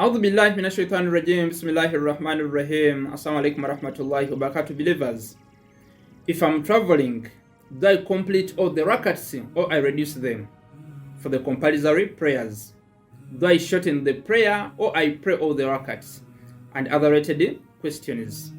A'udhu billahi minash shaitanir rajim. Bismillahir rahmanir rahim. Assalamu alaikum warahmatullahi wabarakatuh. Believers, if I'm traveling, do I complete all the rakats or I reduce them? For the compulsory prayers, do I shorten the prayer or I pray all the rakats? And other related questions.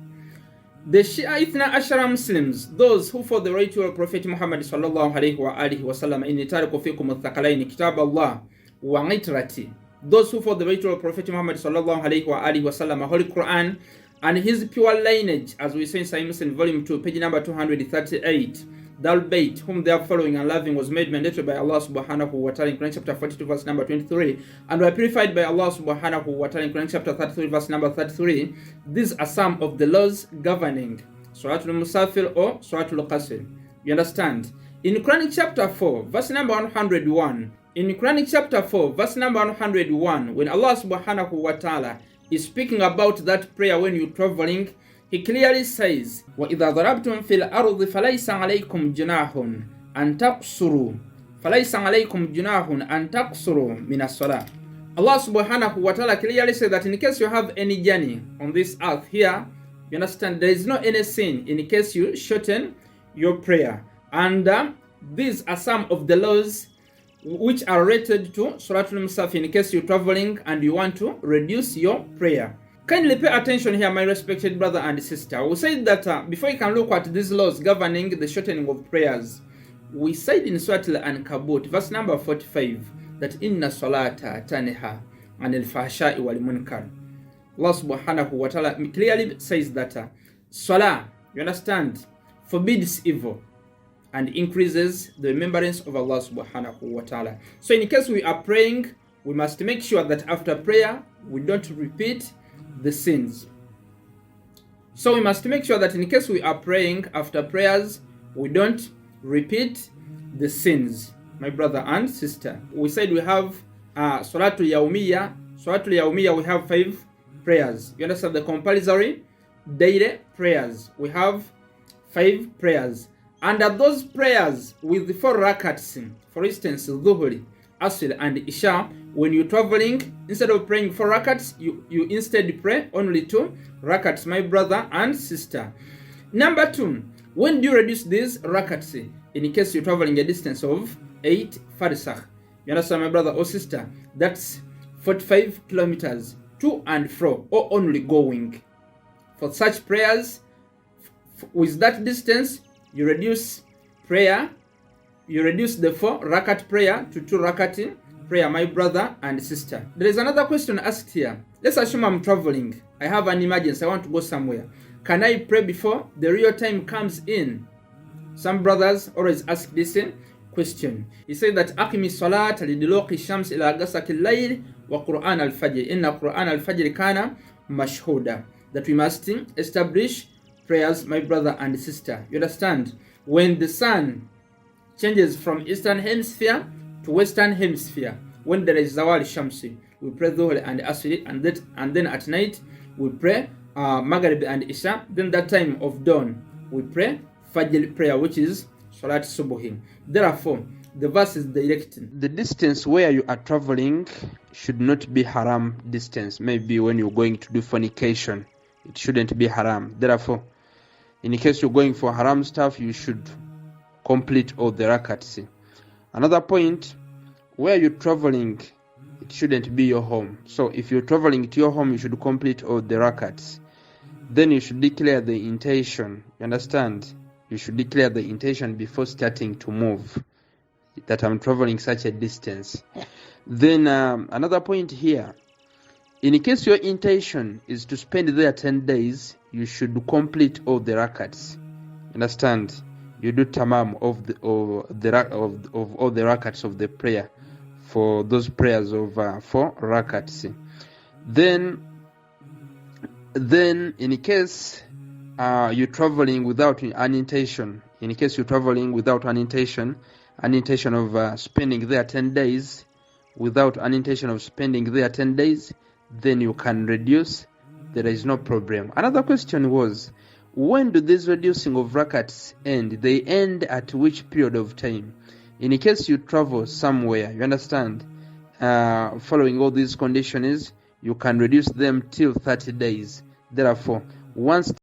The Shia Ithna Ashara Muslims, those who follow the ritual of Prophet Muhammad sallallahu alayhi wa alihi wa sallam, in tariku fikum al-thaqalaini kitab Allah wa itrati, those who follow the ritual of Prophet Muhammad sallallahu alayhi wa alihi wa sallam, Holy Quran and his pure lineage, as we say in Sahih Muslim volume 2 page number 238, that bait whom they are following and loving was made mandatory by Allah subhanahu wa ta'ala in Quran chapter 42 verse number 23, and were purified by Allah subhanahu wa ta'ala in Quran chapter 33 verse number 33. These are some of the laws governing Salatul Musafir or Salatul Qasr. You understand? In Quran chapter 4 verse number 101, in Quran chapter 4 verse number 101, when Allah subhanahu wa ta'ala is speaking about that prayer when you're traveling, he clearly says, وَإِذَا ضَرَبْتُمْ فِي الْأَرْضِ فَلَيْسَ عَلَيْكُمْ جُنَاحٌ أَن تَقْصُرُوا فَلَيْسَ عَلَيْكُمْ جُنَاحٌ أَن تَقْصُرُوا مِنَ الصَّلَاةِ. Allah subhanahu wa ta'ala clearly says that in case you have any journey on this earth here, you understand, there is no any sin in case you shorten your prayer. And these are some of the laws which are related to Salatul Musafir in case you're traveling and you want to reduce your prayer. Kindly pay attention here, my respected brother and sister. We said that before you can look at these laws governing the shortening of prayers, we said in Surah Al-Ankabut, verse number 45, that inna salata tanha anil fahsha'i wal munkar. Allah subhanahu wa ta'ala clearly says that salah, you understand, forbids evil and increases the remembrance of Allah subhanahu wa ta'ala. So in case we are praying, we must make sure that after prayer, we don't repeat the sins. So we must make sure that in case we are praying after prayers, we don't repeat the sins, my brother and sister. We said we have Salatul Yawmiyya. Salatul Yawmiyya, we have 5 prayers. You understand, the compulsory daily prayers. We have 5 prayers. And those prayers with the 4 rakats, for instance, Dhuhri, Asr and Isha, when you're traveling, instead of praying 4 rakats, you instead pray only 2 rakats, my brother and sister. Number 2, when do you reduce these rakats? In case you're traveling a distance of 8 farsakh. You understand, my brother or sister? That's 45 kilometers to and fro, or only going. For such prayers, with that distance, you reduce prayer. You reduce the 4 rakat prayer to 2 rakat prayer, my brother and sister. There is another question asked here. Let's assume I'm traveling. I have an emergency. I want to go somewhere. Can I pray before the real time comes in? Some brothers always ask this question. He said that Aqimi salat liduluqi shams ila ghasaqi al-layl wa Qur'an al-fajr. Inna Qur'an al-fajr kana mashhuda. That we must establish prayers, my brother and sister. You understand? When the sun changes from eastern hemisphere to western hemisphere, when there is Zawal Shamsi, we pray Dhuhr and Asr, and then at night we pray Maghrib and Isha. Then that time of dawn we pray Fajr prayer, which is Salat Subuhi. Therefore, the verse is directing the distance where you are traveling should not be haram distance. Maybe when you're going to do fornication, it shouldn't be haram. Therefore, in case you're going for haram stuff, you should complete all the rakats. Another point, where you're traveling, it shouldn't be your home. So if you're traveling to your home, you should complete all the rakats. Then you should declare the intention. You understand? You should declare the intention before starting to move, that I'm traveling such a distance. Then another point here, in case your intention is to spend there 10 days, you should complete all the rakats. Understand? You do tamam of all the rakats of the prayer, for those prayers of 4 rakats. Then in case you're traveling without an intention, an intention of spending there 10 days, without an intention of spending there 10 days, then you can reduce. There is no problem. Another question was, when do these reducing of rakats end? They end at which period of time? In case you travel somewhere, you understand, following all these conditions, you can reduce them till 30 days. Therefore, once